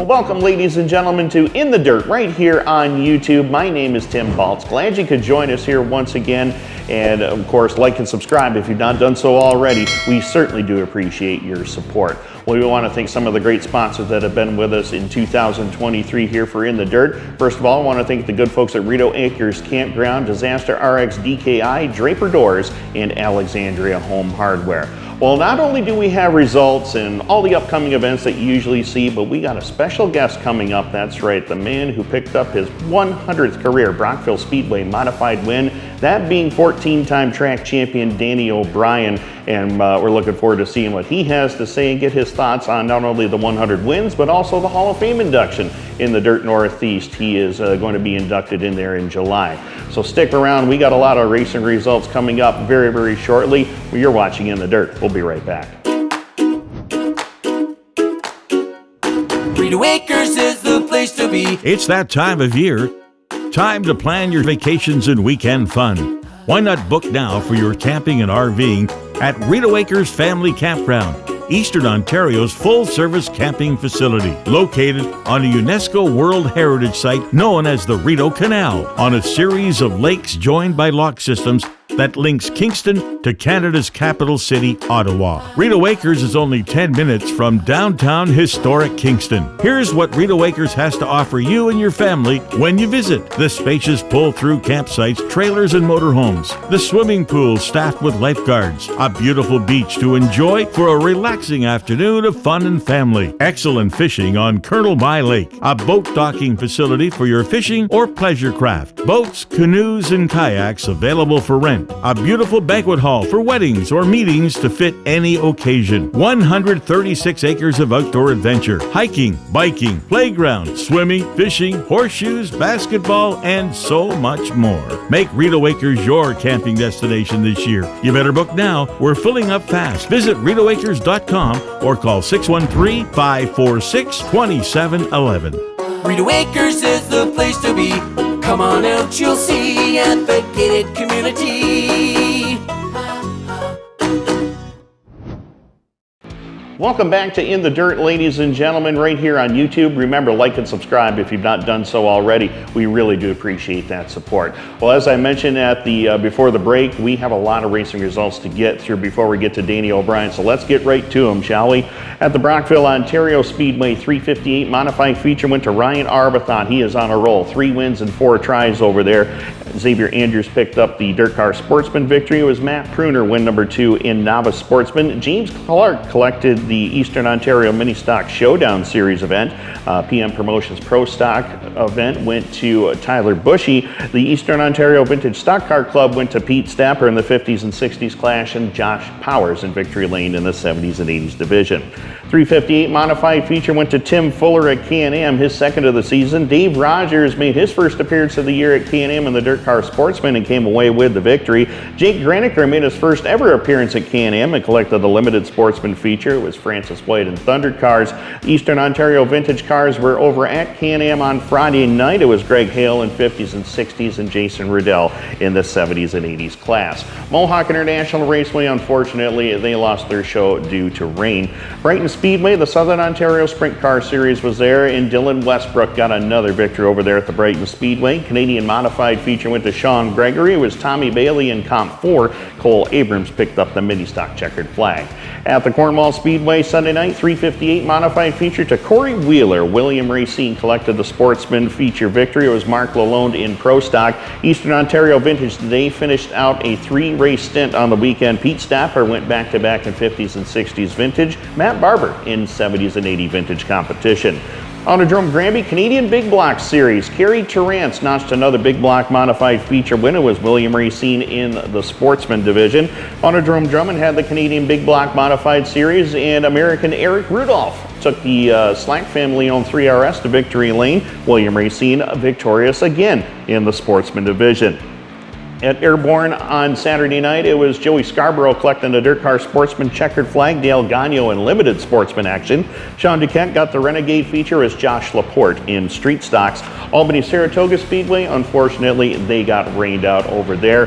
Well, welcome, ladies and gentlemen, to In the Dirt right here on YouTube. My name is Tim Baltz. Glad you could join us here once again. And of course, like and subscribe if you've not done so already. We certainly do appreciate your support. Well, we want to thank some of the great sponsors that have been with us in 2023 here for In the Dirt. First of all, I want to thank the good folks at Rito Acres Campground, Disaster RX DKI, Draper Doors, and Alexandria Home Hardware. Well, not only do we have results and all the upcoming events that you usually see, but we got a special guest coming up. That's right, the man who picked up his 100th career Brockville Speedway modified win, that being 14-time track champion Danny OBrien. And we're looking forward to seeing what he has to say and get his thoughts on not only the 100 wins, but also the Hall of Fame induction in the Dirt Northeast. He is going to be inducted in there in July. So stick around. We got a lot of racing results coming up very, very shortly. You're watching In the Dirt. We'll be right back. Rito Acres is the place to be. It's that time of year. Time to plan your vacations and weekend fun. Why not book now for your camping and RVing at Rito Acres Family Campground, Eastern Ontario's full-service camping facility, located on a UNESCO World Heritage Site known as the Rideau Canal, on a series of lakes joined by lock systems that links Kingston to Canada's capital city, Ottawa. Rito Acres is only 10 minutes from downtown historic Kingston. Here's what Rito Acres has to offer you and your family when you visit: the spacious pull-through campsites, trailers, and motorhomes, the swimming pool staffed with lifeguards, a beautiful beach to enjoy for a relaxing afternoon of fun and family, excellent fishing on Colonel By Lake, a boat docking facility for your fishing or pleasure craft, boats, canoes, and kayaks available for rent, a beautiful banquet hall for weddings or meetings to fit any occasion, 136 acres of outdoor adventure, hiking, biking, playground, swimming, fishing, horseshoes, basketball, and so much more. Make Rito Acres your camping destination this year. You better book now. We're filling up fast. Visit ritoacres.com or call 613-546-2711. Rito Acres is the place to be. Come on out, you'll see, at the gated community. Welcome back to In the Dirt, ladies and gentlemen, right here on YouTube. Remember, like and subscribe if you've not done so already. We really do appreciate that support. Well, as I mentioned at the before the break, we have a lot of racing results to get through before we get to Danny OBrien. So let's get right to them, shall we? At the Brockville, Ontario Speedway 358 modified feature went to Ryan Arbuthnot. He is on a roll. 3 wins and 4 tries over there. Xavier Andrews picked up the Dirt Car Sportsman victory. It was Matt Pruner, win number 2 in Novice Sportsman. James Clark collected the Eastern Ontario Mini Stock Showdown Series event. PM Promotions Pro Stock event went to Tyler Bushy. The Eastern Ontario Vintage Stock Car Club went to Pete Stapper in the 50s and 60s class, and Josh Powers in Victory Lane in the 70s and 80s division. 358 modified feature went to Tim Fuller at Can-Am, his second of the season. Dave Rogers made his first appearance of the year at Can-Am in the Dirt Car Sportsman and came away with the victory. Jake Graniker made his first ever appearance at Can-Am and collected the limited Sportsman feature. It was Francis White and Thunder Cars. Eastern Ontario Vintage Cars were over at Can-Am on Friday night. It was Greg Hale in 50s and 60s and Jason Riddell in the 70s and 80s class. Mohawk International Raceway, unfortunately, they lost their show due to rain. Brighton Speedway, the Southern Ontario Sprint Car Series was there, and Dylan Westbrook got another victory over there at the Brighton Speedway. Canadian modified feature went to Sean Gregory. It was Tommy Bailey in Comp 4. Cole Abrams picked up the mini stock checkered flag. At the Cornwall Speedway Sunday night, 358 modified feature to Corey Wheeler. William Racine collected the Sportsman feature victory. It was Mark Lalonde in Pro Stock. Eastern Ontario Vintage today finished out a 3-race stint on the weekend. Pete Stapper went back-to-back in 50s and 60s Vintage. Matt Barber in 70s and 80 Vintage competition. Autodrome Granby Canadian Big Block Series. Kerry Terrance notched another Big Block modified feature win. It was William Racine in the Sportsman division. Autodrome Drummond had the Canadian Big Block modified series, and American Eric Rudolph took the Slack family-owned 3RS to Victory Lane. William Racine victorious again in the Sportsman division. At Airborne on Saturday night, it was Joey Scarborough collecting the Dirt Car Sportsman checkered flag, Dale Gagno in limited sportsman action. Sean Duquette got the Renegade feature as Josh Laporte in street stocks. Albany-Saratoga Speedway, unfortunately, they got rained out over there.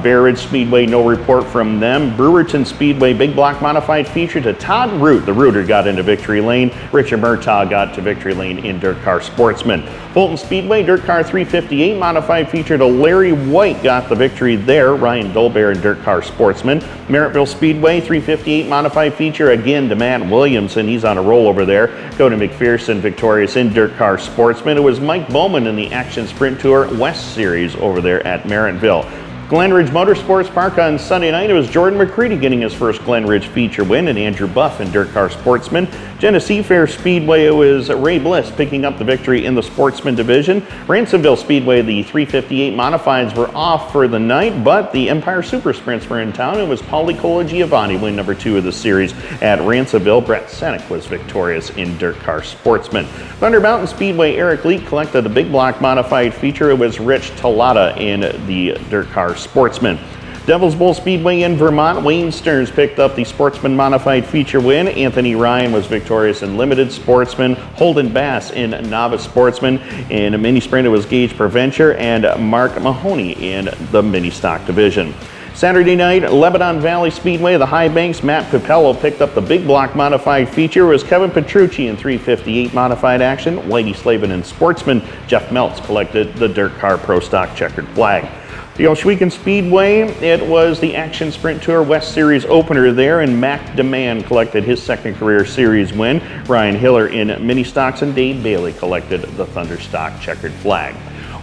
Barrett Speedway, no report from them. Brewerton Speedway, big block modified feature to Todd Root. The Rooter got into victory lane. Richard Murtaugh got to victory lane in Dirt Car Sportsman. Fulton Speedway, Dirt Car 358 modified feature to Larry White got the victory there. Ryan Dolbear in Dirt Car Sportsman. Merrittville Speedway 358 modified feature again to Matt Williamson. He's on a roll over there. Cody McPherson victorious in Dirt Car Sportsman. It was Mike Bowman in the Action Sprint Tour West Series over there at Merrittville. Glen Ridge Motorsports Park on Sunday night, it was Jordan McCready getting his first Glen Ridge feature win, and Andrew Buff in Dirt Car Sportsman. Genesee Fair Speedway, it was Ray Bliss picking up the victory in the Sportsman division. Ransomville Speedway, the 358 modifieds were off for the night, but the Empire Super Sprints were in town. It was Paulie Cola Giovanni win number 2 of the series at Ransomville. Brett Senek was victorious in Dirt Car Sportsman. Thunder Mountain Speedway, Eric Leak collected the big block modified feature. It was Rich Talata in the Dirt Car Sportsman. Devil's Bowl Speedway in Vermont, Wayne Stearns picked up the Sportsman modified feature win. Anthony Ryan was victorious in limited sportsman. Holden Bass in novice sportsman. In a mini sprint, it was Gage Preventure and Mark Mahoney in the mini stock division. Saturday night, Lebanon Valley Speedway, the High Banks, Matt Pipello picked up the big block modified feature. It was Kevin Petrucci in 358 modified action. Whitey Slavin in sportsman. Jeff Meltz collected the Dirt Car Pro Stock checkered flag. The Ohsweken Speedway, it was the Action Sprint Tour West Series opener there, and Mac DeMann collected his second career series win. Ryan Hiller in mini stocks, and Dave Bailey collected the Thunder Stock checkered flag.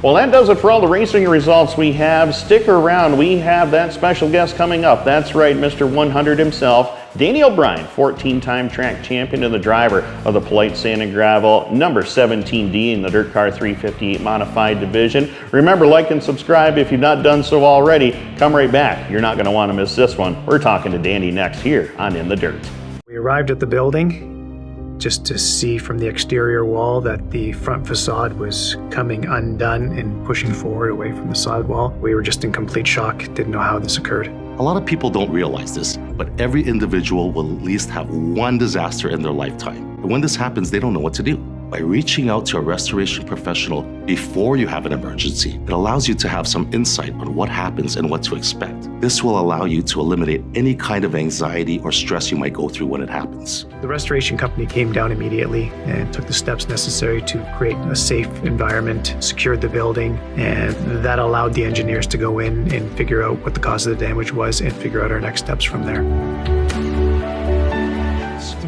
Well, that does it for all the racing results we have. Stick around. We have that special guest coming up. That's right, Mr. 100 himself, Danny O'Brien, 14-time track champion and the driver of the Polite Sand and Gravel, number 17D in the Dirt Car 358 Modified Division. Remember, like and subscribe if you've not done so already. Come right back. You're not going to want to miss this one. We're talking to Danny next here on In the Dirt. We arrived at the building just to see from the exterior wall that the front facade was coming undone and pushing forward away from the side wall. We were just in complete shock, didn't know how this occurred. A lot of people don't realize this, but every individual will at least have one disaster in their lifetime. And when this happens, they don't know what to do. By reaching out to a restoration professional before you have an emergency, it allows you to have some insight on what happens and what to expect. This will allow you to eliminate any kind of anxiety or stress you might go through when it happens. The restoration company came down immediately and took the steps necessary to create a safe environment, secured the building, and that allowed the engineers to go in and figure out what the cause of the damage was and figure out our next steps from there.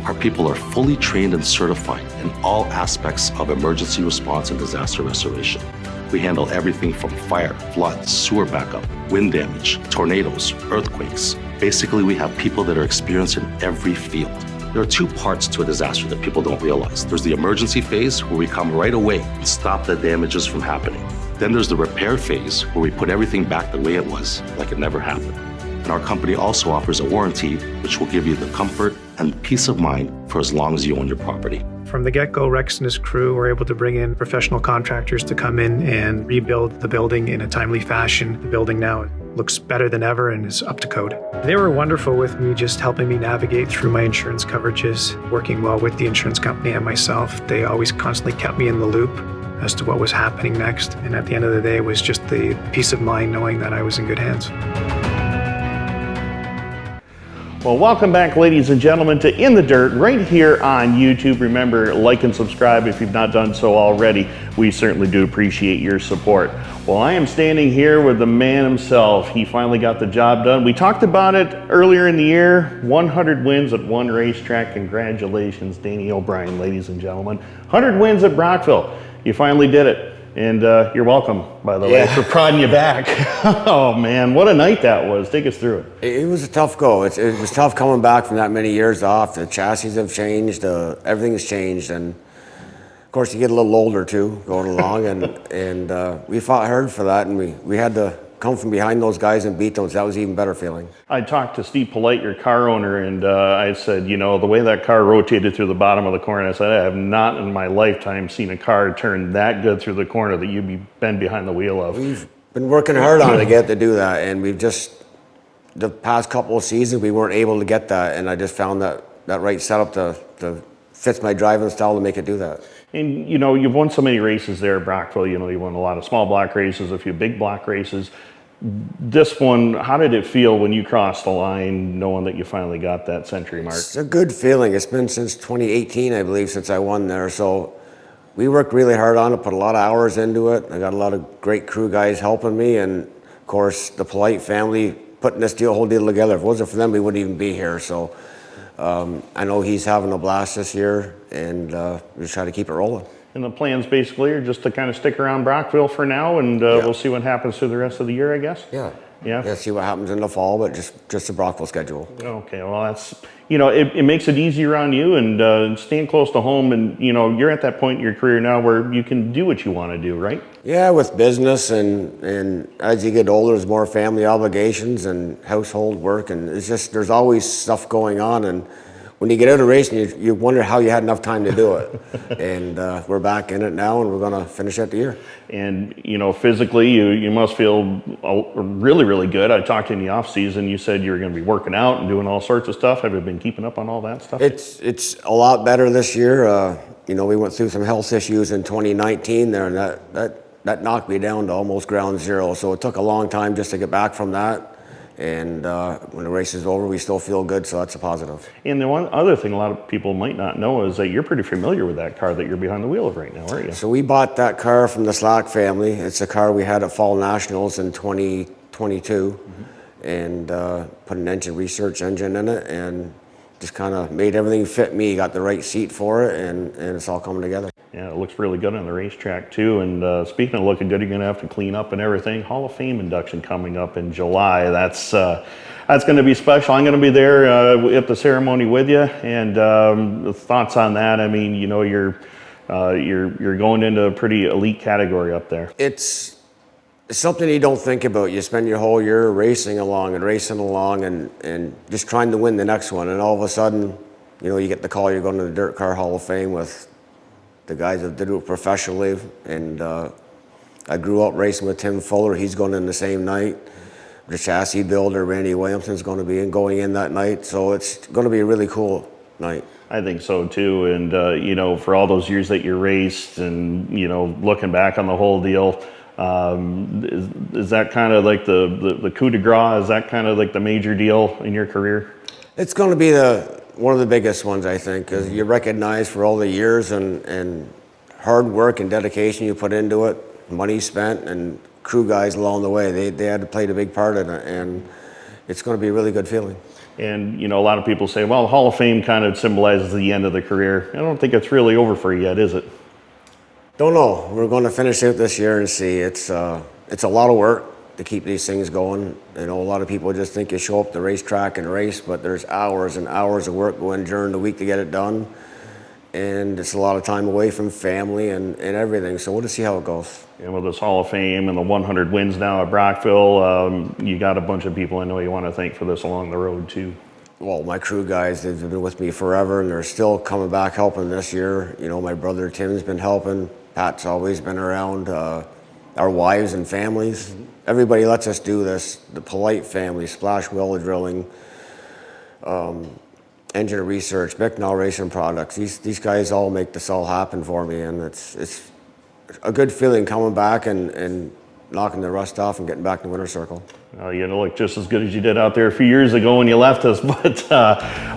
Our people are fully trained and certified in all aspects of emergency response and disaster restoration. We handle everything from fire, flood, sewer backup, wind damage, tornadoes, earthquakes. Basically, we have people that are experienced in every field. There are two parts to a disaster that people don't realize. There's the emergency phase, where we come right away and stop the damages from happening. Then there's the repair phase, where we put everything back the way it was, like it never happened. And our company also offers a warranty, which will give you the comfort and peace of mind for as long as you own your property. From the get-go, Rex and his crew were able to bring in professional contractors to come in and rebuild the building in a timely fashion. The building now looks better than ever and is up to code. They were wonderful with me, just helping me navigate through my insurance coverages, working well with the insurance company and myself. They always constantly kept me in the loop as to what was happening next. And at the end of the day, it was just the peace of mind knowing that I was in good hands. Well, welcome back, ladies and gentlemen, to In the Dirt right here on YouTube. Remember, like and subscribe if you've not done so already. We certainly do appreciate your support. Well, I am standing here with the man himself. He finally got the job done. We talked about it earlier in the year. 100 wins at one racetrack. Congratulations, Danny O'Brien, ladies and gentlemen. 100 wins at Brockville. You finally did it. And you're welcome, by the way, for prodding you back. Oh, man, what a night that was. Take us through it. It was a tough go. It was tough coming back from that many years off. The chassis have changed. Everything has changed. And, of course, you get a little older, too, going along. And we fought hard for that. And we had to come from behind those guys and beat those. That was an even better feeling. I talked to Steve Polite, your car owner, and I said, you know, the way that car rotated through the bottom of the corner, I said, I have not in my lifetime seen a car turn that good through the corner that you've been behind the wheel of. been working hard on it to get to do that, and we've just, the past couple of seasons, we weren't able to get that, and I just found that right setup to fits my driving style to make it do that. And you know, you've won so many races there at Brockville. You know, you won a lot of small block races, a few big block races. This one, how did it feel when you crossed the line, knowing that you finally got that century mark? It's a good feeling. It's been since 2018, I believe, since I won there. So we worked really hard on it, put a lot of hours into it. I got a lot of great crew guys helping me, and of course the Polite family putting this whole deal together. If it wasn't for them, we wouldn't even be here. So I know he's having a blast this year, and we just try to keep it rolling. And the plans basically are just to kind of stick around Brockville for now, and we'll see what happens through the rest of the year, I guess. Yeah. Yeah. Yeah. See what happens in the fall, but just the Brockville schedule. Okay. Well, that's, you know, it makes it easier on you, and staying close to home, and you know, you're at that point in your career now where you can do what you want to do, right? Yeah, with business and as you get older, there's more family obligations and household work, and it's just, there's always stuff going on, and when you get out of racing, you wonder how you had enough time to do it. And we're back in it now, and we're going to finish out the year. And you know, physically, you must feel really, really good. I talked to you in the off season. You said you were going to be working out and doing all sorts of stuff. Have you been keeping up on all that stuff? It's a lot better this year. You know, we went through some health issues in 2019 there, and that knocked me down to almost ground zero. So it took a long time just to get back from that. And when the race is over, we still feel good, so that's a positive. And the one other thing a lot of people might not know is that you're pretty familiar with that car that you're behind the wheel of right now, aren't you? So we bought that car from the Slack family. It's a car we had at Fall Nationals in 2022, and put an engine research engine in it, and just kind of made everything fit me. Got the right seat for it, and it's all coming together. Yeah, it looks really good on the racetrack too. And speaking of looking good, you're going to have to clean up and everything. Hall of Fame induction coming up in July. That's going to be special. I'm going to be there at the ceremony with you. And thoughts on that? I mean, you know, you're going into a pretty elite category up there. It's something you don't think about. You spend your whole year racing along and just trying to win the next one. And all of a sudden, you know, you get the call, you're going to the Dirt Car Hall of Fame with the guys that did it professionally. And I grew up racing with Tim Fuller. He's going in the same night. The chassis builder, Randy Williamson's going to be going in that night. So it's going to be a really cool night. I think so too. And, you know, for all those years that you raced and, you know, looking back on the whole deal, is that kind of like the coup de grace? Is that kind of like the major deal in your career? It's going to be one of the biggest ones, I think, because you're recognized for all the years and hard work and dedication you put into it, money spent, and crew guys along the way. They had to play a big part in it, and it's going to be a really good feeling. And, you know, a lot of people say, well, Hall of Fame kind of symbolizes the end of the career. I don't think it's really over for you yet, is it? Don't know. We're going to finish out this year and see. It's a lot of work to keep these things going. You know, a lot of people just think you show up the racetrack and race, but there's hours and hours of work going during the week to get it done. And it's a lot of time away from family and everything. So we'll just see how it goes. And with this Hall of Fame and the 100 wins now at Brockville, you got a bunch of people I know you want to thank for this along the road too. Well, my crew guys, they've been with me forever, and they're still coming back helping this year. You know, my brother Tim's been helping. Pat's always been around. Our wives and families. Everybody lets us do this. The Polite family, Splash Well Drilling, Engine Research, Bicknell Racing Products. These guys all make this all happen for me, and it's a good feeling coming back and knocking the rust off and getting back in the winner's circle. You look just as good as you did out there a few years ago when you left us, but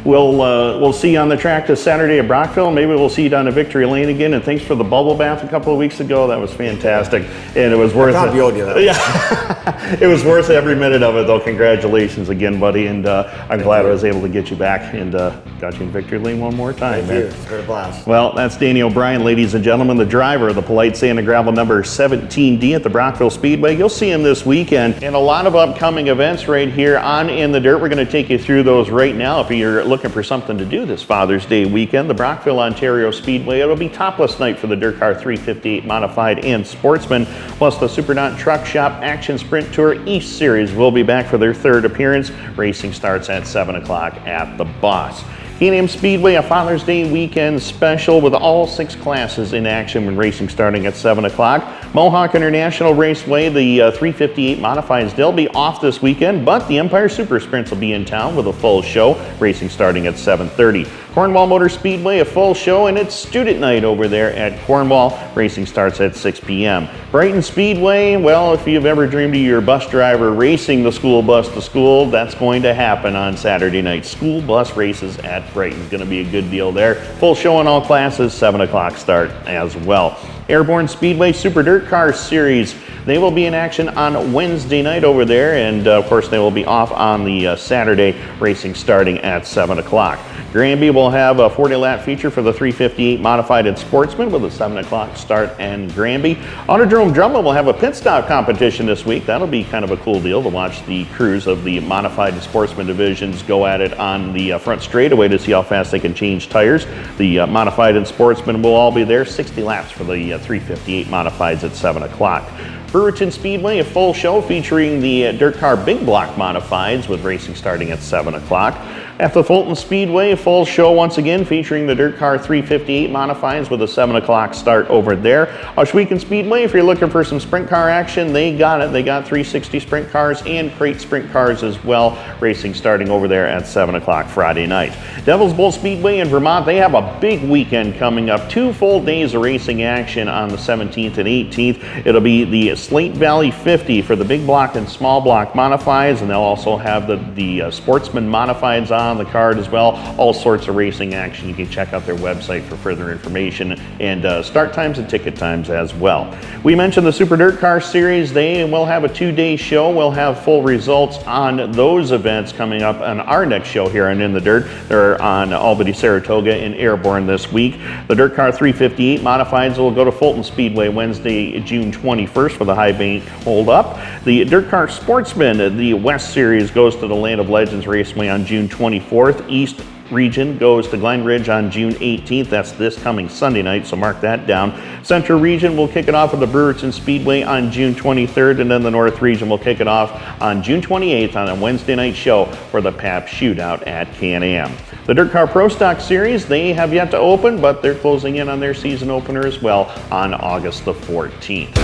we'll see you on the track this Saturday at Brockville. Maybe we'll see you down at Victory Lane again. And thanks for the bubble bath a couple of weeks ago. That was fantastic, and it was worth it. Yeah, it was worth every minute of it, though. Congratulations again, buddy, and I'm glad I was able to get you back and got you in Victory Lane one more time. Thank you. It's been a blast. Well, that's Danny OBrien, ladies and gentlemen, the driver of the Polite Sand and Gravel number 17D at the Brockville Speedway. You'll see him this weekend, and a lot of upcoming events right here on In the Dirt. We're going to take you through those right now. If you're looking for something to do this Father's Day weekend, the Brockville, Ontario Speedway, it'll be topless night for the Dirt Car 358 Modified and Sportsman, plus the Supernaut Truck Shop Action Sprint Tour East Series will be back for their third appearance. Racing starts at 7 o'clock at the Boss. Can-Am Speedway, a Father's Day weekend special with all 6 classes in action when racing starting at 7 o'clock. Mohawk International Raceway, the 358 Modifieds, they'll be off this weekend, but the Empire Super Sprints will be in town with a full show, racing starting at 7:30. Cornwall Motor Speedway, a full show, and it's student night over there at Cornwall. Racing starts at 6 p.m. Brighton Speedway, well, if you've ever dreamed of your bus driver racing the school bus to school, that's going to happen on Saturday night. School bus races at Brighton. Going to be a good deal there. Full show in all classes, 7 o'clock start as well. Airborne Speedway Super Dirt Car Series. They will be in action on Wednesday night over there, and of course they will be off on the Saturday, racing starting at 7 o'clock. Granby will have a 40-lap feature for the 358 Modified and Sportsman with a 7 o'clock start and Granby. Autodrome Drummond will have a pit stop competition this week. That'll be kind of a cool deal to watch the crews of the Modified and Sportsman divisions go at it on the front straightaway to see how fast they can change tires. The Modified and Sportsman will all be there, 60 laps for the 358 Modifieds at 7 o'clock. Brewerton Speedway, a full show featuring the Dirt Car Big Block Modifieds with racing starting at 7 o'clock. At the Fulton Speedway, a full show once again featuring the Dirt Car 358 Modifieds with a 7 o'clock start over there. Oshwegan Speedway, if you're looking for some sprint car action, they got it. They got 360 sprint cars and crate sprint cars as well, racing starting over there at 7 o'clock Friday night. Devil's Bowl Speedway in Vermont, they have a big weekend coming up. 2 full days of racing action on the 17th and 18th. It'll be the Slate Valley 50 for the big block and small block modifieds, and they'll also have the Sportsman Modifieds on the card as well. All sorts of racing action. You can check out their website for further information and start times and ticket times as well. We mentioned the Super Dirt Car Series. They will have a 2-day show. We'll have full results on those events coming up on our next show here on In the Dirt. They're on Albany, Saratoga, and Airborne this week. The Dirt Car 358 Modifieds will go to Fulton Speedway Wednesday, June 21st for the high bank hold up. The Dirt Car Sportsman, the West Series, goes to the Land of Legends Raceway on June 24th. East Region goes to Glen Ridge on June 18th. That's this coming Sunday night, so mark that down. Central Region will kick it off at the Brewerton Speedway on June 23rd, and then the North Region will kick it off on June 28th on a Wednesday night show for the PAP Shootout at Can-Am. The Dirt Car Pro Stock Series, they have yet to open, but they're closing in on their season opener as well on August the 14th.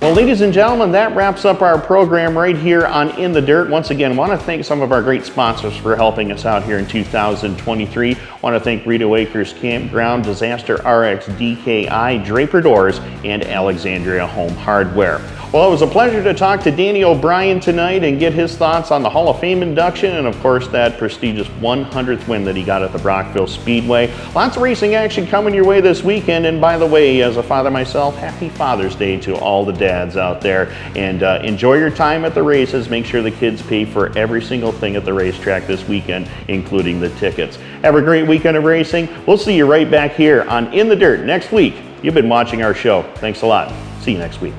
Well, ladies and gentlemen, that wraps up our program right here on In the Dirt. Once again, I want to thank some of our great sponsors for helping us out here in 2023. I want to thank Rito Acres Campground, Disaster RX DKI, Draper Doors, and Alexandria Home Hardware. Well, it was a pleasure to talk to Danny OBrien tonight and get his thoughts on the Hall of Fame induction and, of course, that prestigious 100th win that he got at the Brockville Speedway. Lots of racing action coming your way this weekend. And by the way, as a father myself, happy Father's Day to all the dads out there. And enjoy your time at the races. Make sure the kids pay for every single thing at the racetrack this weekend, including the tickets. Have a great weekend of racing. We'll see you right back here on In the Dirt next week. You've been watching our show. Thanks a lot. See you next week.